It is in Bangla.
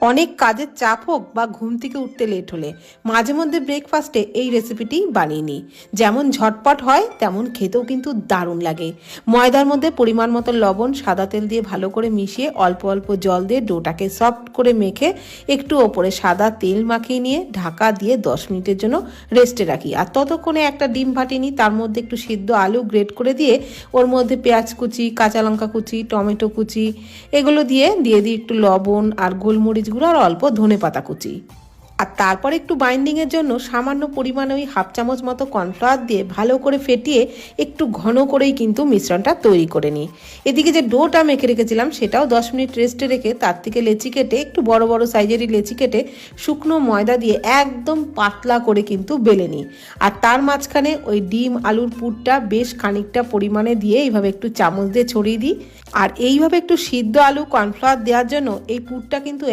অনেক কাজের চাপ হোক বা ঘুম থেকে উঠতে লেট হলে মাঝে মধ্যে ব্রেকফাস্টে এই রেসিপিটি বানিয়ে নিই। যেমন ঝটপট হয় তেমন খেতেও কিন্তু দারুণ লাগে। ময়দার মধ্যে পরিমাণ মতো লবণ, সাদা তেল দিয়ে ভালো করে মিশিয়ে অল্প অল্প জল দিয়ে ডোটাকে সফট করে মেখে একটু ওপরে সাদা তেল মাখিয়ে নিয়ে ঢাকা দিয়ে 10 মিনিটের জন্য রেস্টে রাখি। আর ততক্ষণে একটা ডিম ফাটিয়ে নিই, তার মধ্যে একটু সিদ্ধ আলু গ্রেট করে দিয়ে ওর মধ্যে পেঁয়াজ কুচি, কাঁচা লঙ্কা কুচি, টমেটো কুচি এগুলো দিয়ে দিই একটু লবণ আর গোলমরিচ গুঁড়ো আর অল্প ধনেপাতা কুচি। আর তারপর একটু বাইন্ডিংয়ের জন্য সামান্য পরিমাণে ওই হাফ চামচ মতো কর্নফ্লাওয়ার দিয়ে ভালো করে ফেটিয়ে একটু ঘন করেই কিন্তু মিশ্রণটা তৈরি করে নিই। এদিকে যে ডোটা মেখে রেখেছিলাম সেটাও 10 মিনিট রেস্টে রেখে তার থেকে লেচি কেটে, একটু বড় বড় সাইজেরই লেচি কেটে শুকনো ময়দা দিয়ে একদম পাতলা করে কিন্তু বেলে নিই। আর তার মাঝখানে ওই ডিম আলুর পুরটা বেশ খানিকটা পরিমাণে দিয়ে এইভাবে একটু চামচ দিয়ে ছড়িয়ে দিই। আর এইভাবে একটু সিদ্ধ আলু কর্নফ্লাওয়ার দেওয়ার জন্য এই পুরটা কিন্তু